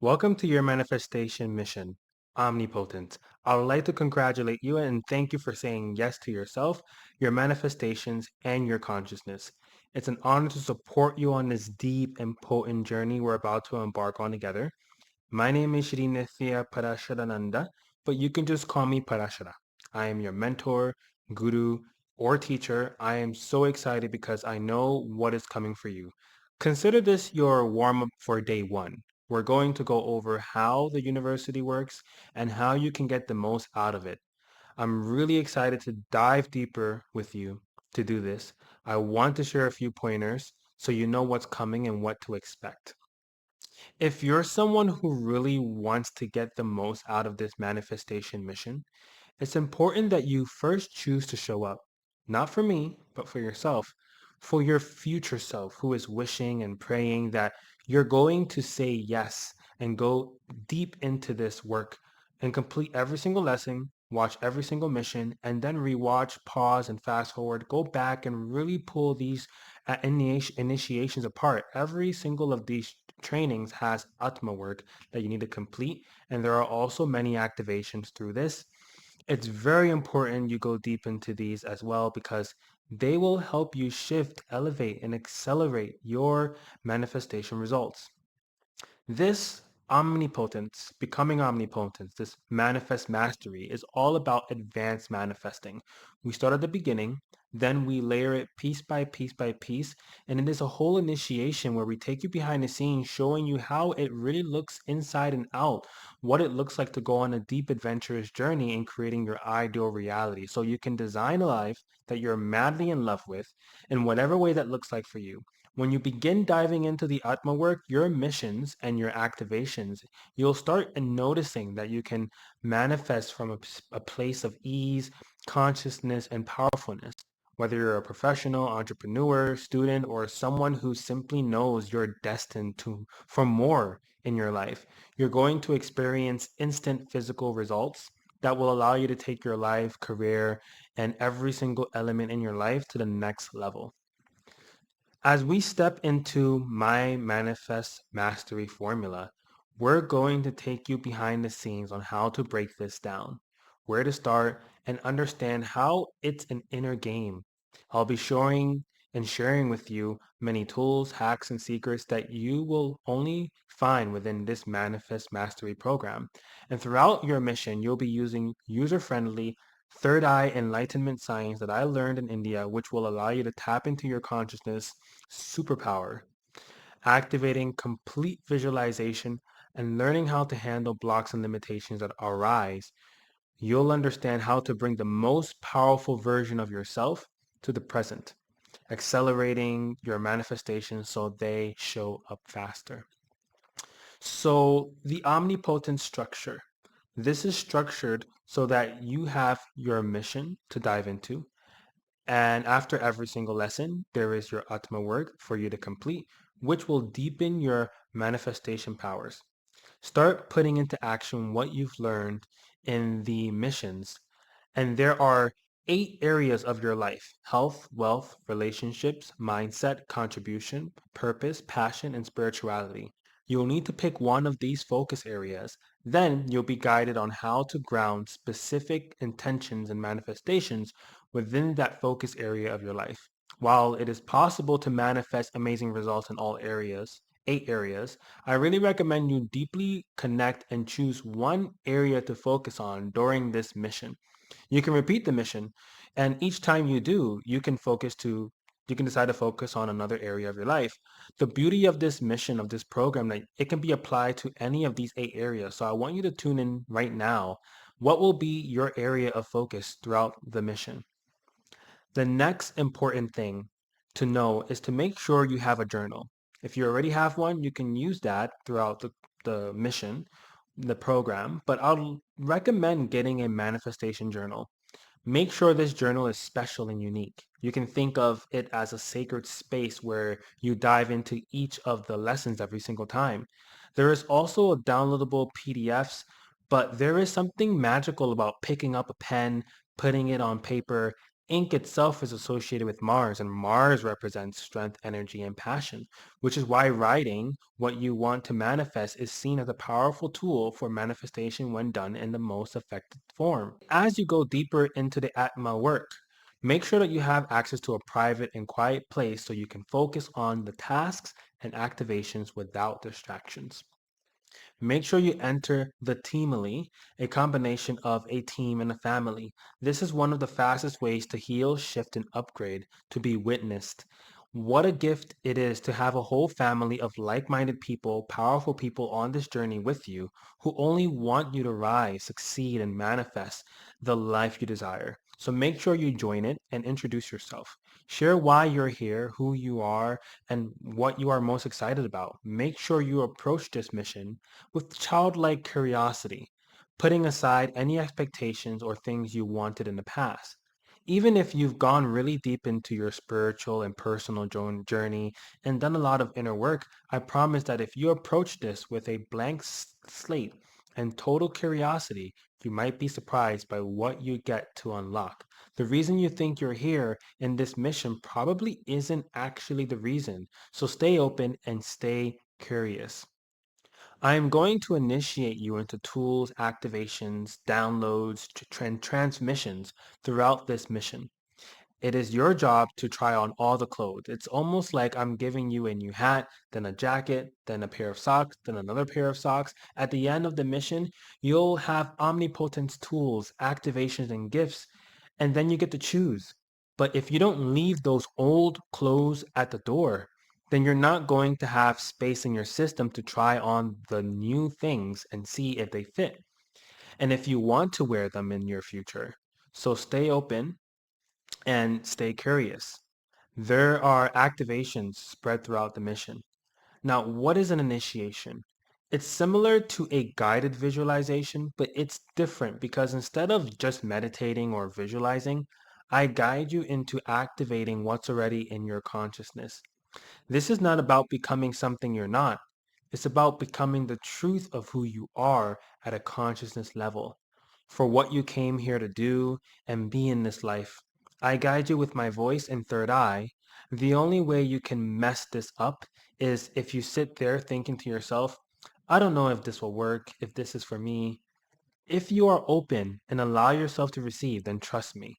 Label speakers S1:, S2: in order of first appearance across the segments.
S1: Welcome to your manifestation mission, Omnipotent. I would like to congratulate you and thank you for saying yes to yourself, your manifestations, and your consciousness. It's an honor to support you on this deep and potent journey we're about to embark on together. My name is Shri Nithya Parasharananda, but you can just call me Parashara. I am your mentor, guru, or teacher. I am so excited because I know what is coming for you. Consider this your warm up for day one. We're going to go over how the university works and how you can get the most out of it. I'm really excited to dive deeper with you to do this. I want to share a few pointers so you know what's coming and what to expect. If you're someone who really wants to get the most out of this manifestation mission, it's important that you first choose to show up, not for me, but for yourself, for your future self who is wishing and praying that you're going to say yes and go deep into this work and complete every single lesson, watch every single mission, and then rewatch, pause, and fast forward. Go back and really pull these initiations apart. Every single of these trainings has Atma work that you need to complete, and there are also many activations through this. It's very important you go deep into these as well because they will help you shift, elevate, and accelerate your manifestation results. This omnipotence, becoming omnipotent, this manifest mastery is all about advanced manifesting. We start at the beginning, then we layer it piece by piece by piece, and it is a whole initiation where we take you behind the scenes, showing you how it really looks inside and out, what it looks like to go on a deep adventurous journey in creating your ideal reality. So you can design a life that you're madly in love with in whatever way that looks like for you. When you begin diving into the Atma work, your missions and your activations, you'll start noticing that you can manifest from a place of ease, consciousness, and powerfulness. Whether you're a professional, entrepreneur, student, or someone who simply knows you're destined for more in your life, you're going to experience instant physical results that will allow you to take your life, career, and every single element in your life to the next level. As we step into my manifest mastery formula, we're going to take you behind the scenes on how to break this down, where to start, and understand how it's an inner game. I'll be showing and sharing with you many tools, hacks, and secrets that you will only find within this manifest mastery program. And throughout your mission, you'll be using user-friendly third eye enlightenment science that I learned in India, which will allow you to tap into your consciousness superpower, activating complete visualization and learning how to handle blocks and limitations that arise. You'll understand how to bring the most powerful version of yourself to the present, accelerating your manifestations so they show up faster. So the omnipotent structure. This is structured so that you have your mission to dive into. And after every single lesson, there is your Atma work for you to complete, which will deepen your manifestation powers. Start putting into action what you've learned in the missions. And there are 8 areas of your life: health, wealth, relationships, mindset, contribution, purpose, passion, and spirituality. You'll need to pick one of these focus areas. Then you'll be guided on how to ground specific intentions and manifestations within that focus area of your life. While it is possible to manifest amazing results in all areas, 8 areas, I really recommend you deeply connect and choose one area to focus on during this mission. You can repeat the mission, and each time you do, you can decide to focus on another area of your life. The beauty of this mission, of this program, that it can be applied to any of these 8 areas. So I want you to tune in right now. What will be your area of focus throughout the mission? The next important thing to know is to make sure you have a journal. If you already have one, you can use that throughout the mission, the program, but I'll recommend getting a manifestation journal. Make sure this journal is special and unique. You can think of it as a sacred space where you dive into each of the lessons every single time. There is also a downloadable PDFs, but there is something magical about picking up a pen, putting it on paper, Ink itself is associated with Mars, and Mars represents strength, energy, and passion, which is why writing what you want to manifest is seen as a powerful tool for manifestation when done in the most effective form. As you go deeper into the Atma work, make sure that you have access to a private and quiet place so you can focus on the tasks and activations without distractions. Make sure you enter the teamily, a combination of a team and a family. This is one of the fastest ways to heal, shift, and upgrade to be witnessed. What a gift it is to have a whole family of like-minded people, powerful people on this journey with you who only want you to rise, succeed, and manifest the life you desire. So make sure you join it and introduce yourself. Share why you're here, who you are, and what you are most excited about. Make sure you approach this mission with childlike curiosity, putting aside any expectations or things you wanted in the past. Even if you've gone really deep into your spiritual and personal journey and done a lot of inner work, I promise that if you approach this with a blank slate and total curiosity, you might be surprised by what you get to unlock. The reason you think you're here in this mission probably isn't actually the reason. So stay open and stay curious. I am going to initiate you into tools, activations, downloads, transmissions throughout this mission. It is your job to try on all the clothes. It's almost like I'm giving you a new hat, then a jacket, then a pair of socks, then another pair of socks. At the end of the mission, you'll have omnipotence tools, activations, and gifts, and then you get to choose. But if you don't leave those old clothes at the door, then you're not going to have space in your system to try on the new things and see if they fit. And if you want to wear them in your future. So stay open and stay curious. There are activations spread throughout the mission. Now, what is an initiation? It's similar to a guided visualization, but it's different because instead of just meditating or visualizing, I guide you into activating what's already in your consciousness. This is not about becoming something you're not. It's about becoming the truth of who you are at a consciousness level. For what you came here to do and be in this life. I guide you with my voice and third eye. The only way you can mess this up is if you sit there thinking to yourself, I don't know if this will work, if this is for me. If you are open and allow yourself to receive, then trust me.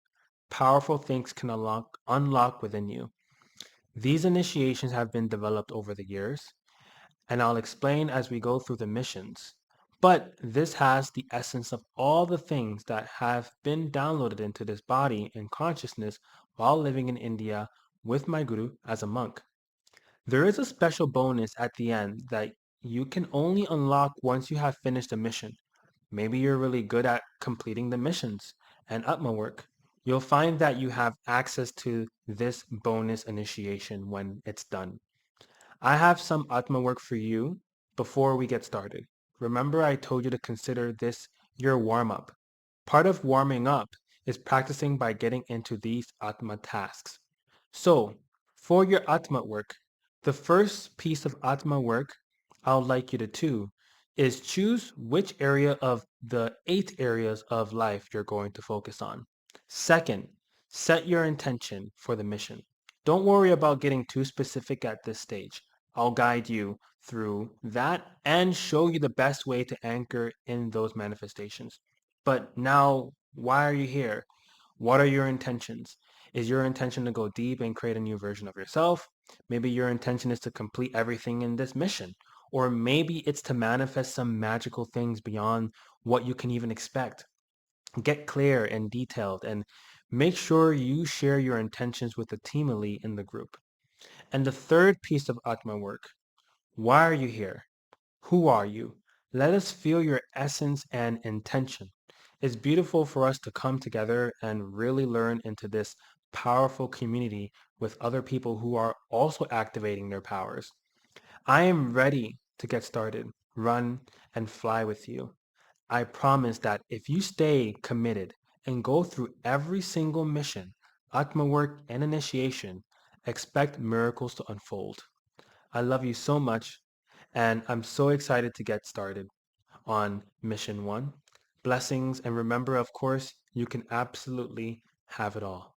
S1: Powerful things can unlock within you. These initiations have been developed over the years, and I'll explain as we go through the missions. But this has the essence of all the things that have been downloaded into this body and consciousness while living in India with my guru as a monk. There is a special bonus at the end that you can only unlock once you have finished a mission. Maybe you're really good at completing the missions and Atma work. You'll find that you have access to this bonus initiation when it's done. I have some Atma work for you before we get started. Remember I told you to consider this your warm-up. Part of warming up is practicing by getting into these Atma tasks. So, for your Atma work, the first piece of Atma work I would like you to do is choose which area of the 8 areas of life you're going to focus on. Second, set your intention for the mission. Don't worry about getting too specific at this stage. I'll guide you through that and show you the best way to anchor in those manifestations. But now, why are you here? What are your intentions? Is your intention to go deep and create a new version of yourself? Maybe your intention is to complete everything in this mission. Or maybe it's to manifest some magical things beyond what you can even expect. Get clear and detailed and make sure you share your intentions with the team elite in the group. And the third piece of Atma work, why are you here? Who are you? Let us feel your essence and intention. It's beautiful for us to come together and really learn into this powerful community with other people who are also activating their powers. I am ready to get started, run, and fly with you. I promise that if you stay committed and go through every single mission, Atma work, and initiation, expect miracles to unfold. I love you so much, and I'm so excited to get started on mission one. Blessings, and remember, of course, you can absolutely have it all.